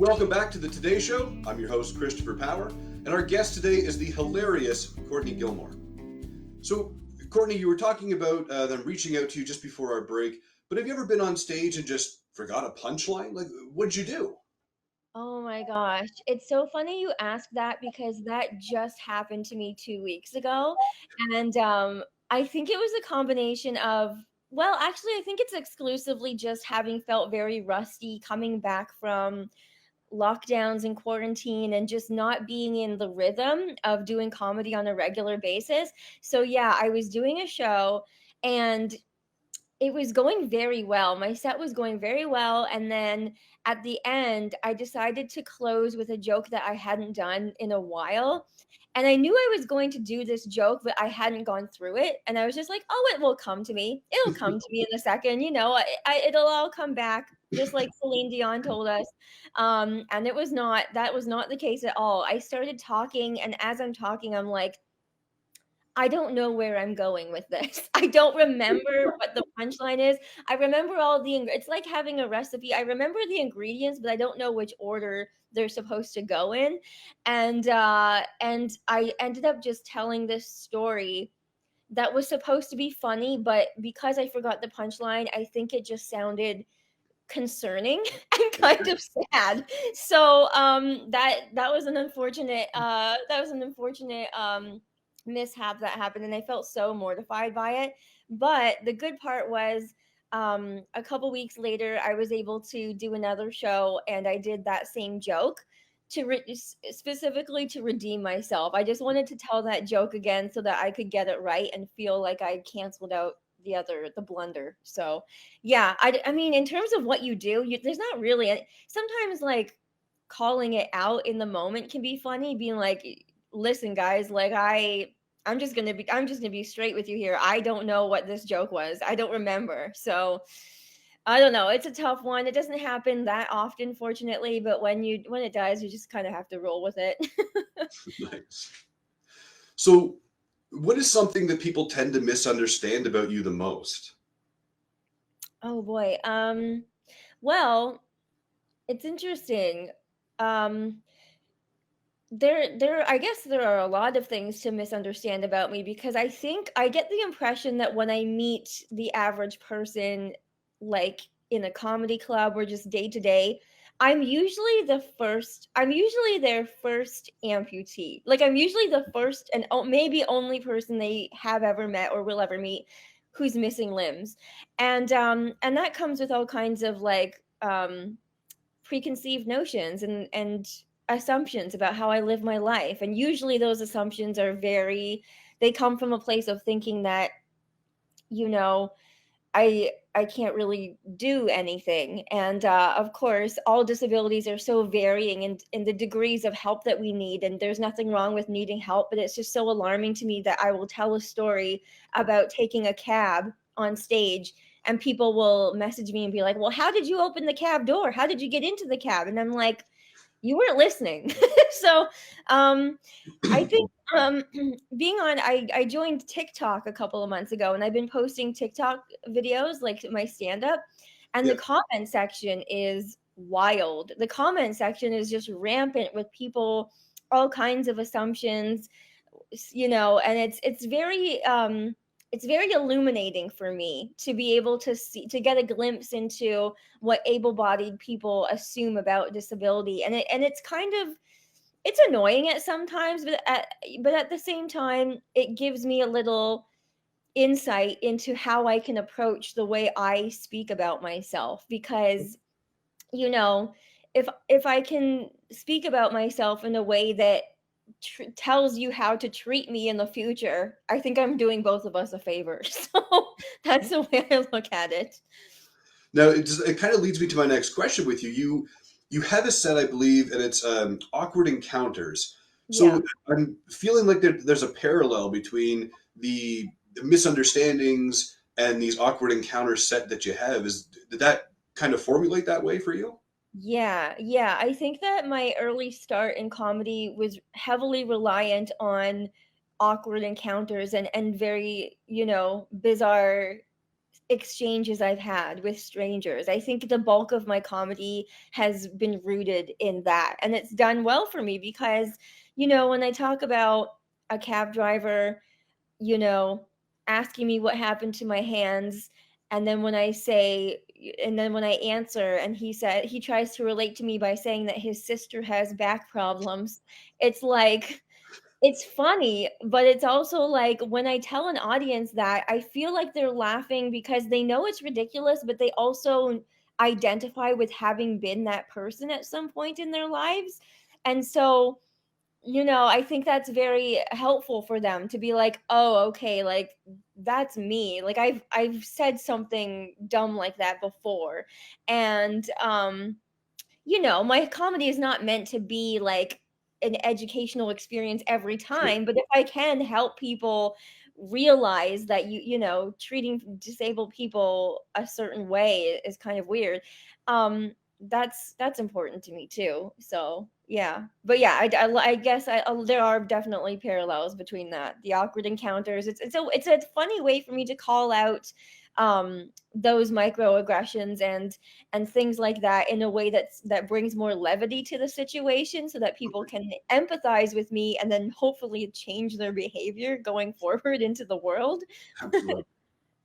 Welcome back to the Today Show. I'm your host, Christopher Power, and our guest today is the hilarious Courtney Gilmore. So, Courtney, you were talking about them reaching out to you just before our break, but have you ever been on stage and just forgot a punchline? Like, what'd you do? Oh my gosh. It's so funny you ask that because that just happened to me 2 weeks ago. And I think it was a combination of, well, actually, I think it's exclusively just having felt very rusty coming back from lockdowns and quarantine and just not being in the rhythm of doing comedy on a regular basis. So, yeah, I was doing a show and it was going very well. My set was going very well, and then at the end, I decided to close with a joke that I hadn't done in a while. And I knew I was going to do this joke, but I hadn't gone through it. And I was just like, "Oh, it will come to me. It'll come to me in a second. It'll all come back." Just like Celine Dion told us, and that was not the case at all. I started talking, and as I'm talking, I'm like, I don't know where I'm going with this. I don't remember what the punchline is. I remember it's like having a recipe. I remember the ingredients, but I don't know which order they're supposed to go in. And I ended up just telling this story that was supposed to be funny, but because I forgot the punchline, I think it just sounded concerning and kind of sad. So that was an unfortunate mishap that happened, and I felt so mortified by it. But the good part was a couple weeks later I was able to do another show and I did that same joke specifically to redeem myself. I just wanted to tell that joke again so that I could get it right and feel like I canceled out the blunder. So yeah, I mean, in terms of what you do, there's not really sometimes like calling it out in the moment can be funny, being like, listen guys, like I'm just gonna be straight with you here. I don't know what this joke was. I don't remember. So I don't know. It's a tough one. It doesn't happen that often, fortunately, but when it does, you just kind of have to roll with it. Nice. So, what is something that people tend to misunderstand about you the most? Oh boy. Well, it's interesting. Um I guess there are a lot of things to misunderstand about me because I think I get the impression that when I meet the average person, like in a comedy club or just day to day, I'm usually their first amputee. Like I'm usually the first and maybe only person they have ever met or will ever meet who's missing limbs. And that comes with all kinds of like preconceived notions and assumptions about how I live my life. And usually those assumptions are they come from a place of thinking that, you know, I can't really do anything. And of course, all disabilities are so varying in the degrees of help that we need. And there's nothing wrong with needing help, but it's just so alarming to me that I will tell a story about taking a cab on stage and people will message me and be like, well, how did you open the cab door? How did you get into the cab? And I'm like, you weren't listening. So um, I think being on I joined TikTok a couple of months ago and I've been posting TikTok videos like my stand up, and the Yeah. comment section is wild. The comment section is just rampant with people, all kinds of assumptions, and it's very illuminating for me to be able to get a glimpse into what able-bodied people assume about disability, and it's kind of it's annoying at sometimes, but at the same time, it gives me a little insight into how I can approach the way I speak about myself because, you know, if I can speak about myself in a way that tells you how to treat me in the future, I think I'm doing both of us a favor. So that's the way I look at it. Now, it kind of leads me to my next question with you. You have a set, I believe, and it's awkward encounters. Yeah. So I'm feeling like there's a parallel between the misunderstandings and these awkward encounters set that you have. Did that kind of formulate that way for you? Yeah, yeah. I think that my early start in comedy was heavily reliant on awkward encounters and very, bizarre exchanges I've had with strangers. I think the bulk of my comedy has been rooted in that. And it's done well for me because, when I talk about a cab driver, you know, asking me what happened to my hands, and then when I answer and he tries to relate to me by saying that his sister has back problems, it's like it's funny, but it's also like when I tell an audience that, I feel like they're laughing because they know it's ridiculous, but they also identify with having been that person at some point in their lives. And so, I think that's very helpful for them to be like, "Oh, okay, like that's me. Like I've said something dumb like that before." And my comedy is not meant to be like an educational experience every Sure. time, but if I can help people realize that treating disabled people a certain way is kind of weird, that's important to me too. So yeah, but yeah, I guess there are definitely parallels between the awkward encounters. It's a funny way for me to call out those microaggressions and things like that in a way that brings more levity to the situation so that people can empathize with me and then hopefully change their behavior going forward into the world. Absolutely.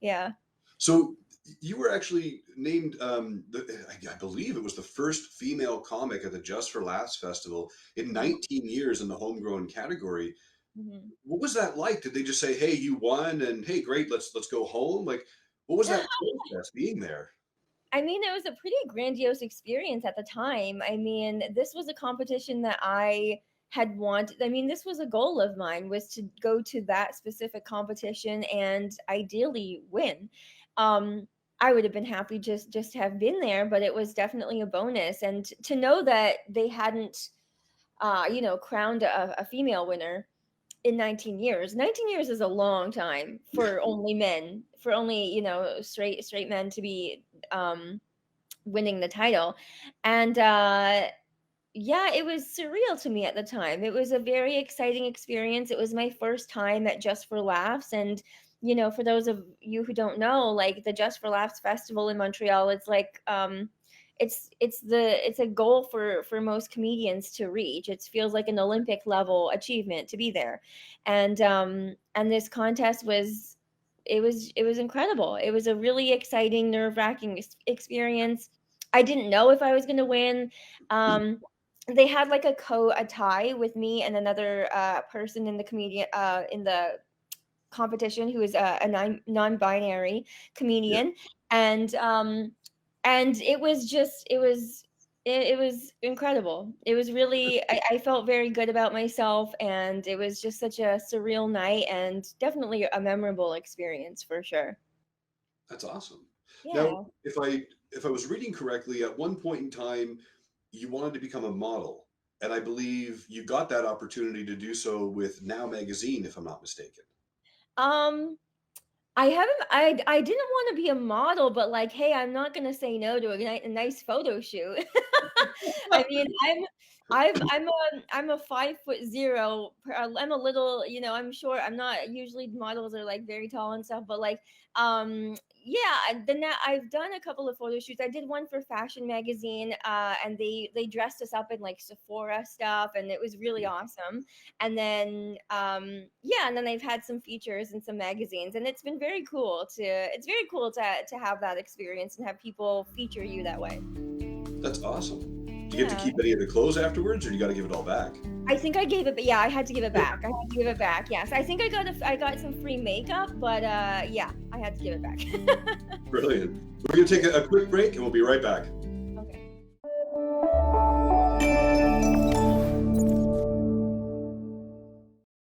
Yeah. So you were actually named, I believe it was the first female comic at the Just for Laughs Festival in Mhm. 19 years in the homegrown category. Mhm. What was that like? Did they just say, "Hey, you won," and "Hey, great, let's go home"? Like, what was that process being there? I mean, it was a pretty grandiose experience at the time. I mean, this was a competition that I had wanted. I mean, this was a goal of mine, was to go to that specific competition and ideally win. Um, I would have been happy just to have been there, but it was definitely a bonus. And to know that they hadn't, crowned a female winner in 19 years. 19 years is a long time for only men, for only, straight men to be winning the title. And yeah, it was surreal to me at the time. It was a very exciting experience. It was my first time at Just for Laughs. And, for those of you who don't know, like the Just for Laughs festival in Montreal, it's like it's a goal for most comedians to reach. It feels like an Olympic level achievement to be there. And this contest was incredible. It was a really exciting, nerve-wracking experience. I didn't know if I was going to win. They had like a tie with me and another person in the competition who is a non-binary Yeah, comedian, and it was just it was incredible. It was really, I felt very good about myself, and it was just such a surreal night and definitely a memorable experience for sure. that's awesome. Now, Yeah. if I was reading correctly, at one point in time, you wanted to become a model, and I believe you got that opportunity to do so with Now Magazine, if I'm not mistaken. Um, I haven't. I didn't want to be a model, but like, hey, I'm not gonna say no to a nice photo shoot. I mean, I'm a 5'0". I'm a little, I'm short. I'm not usually models are like very tall and stuff, but like, yeah. Then I've done a couple of photo shoots. I did one for Fashion Magazine, and they dressed us up in like Sephora stuff, and it was really awesome. And then yeah, and then I've had some features in some magazines, and it's very cool to have that experience and have people feature you that way. That's awesome. Do you get to Yeah. keep any of the clothes afterwards, or you got to give it all back? I think I gave it, but yeah, I had to give it back. I had to give it back. Yes. I think I got some free makeup, but yeah, I had to give it back. Brilliant. We're going to take a quick break, and we'll be right back.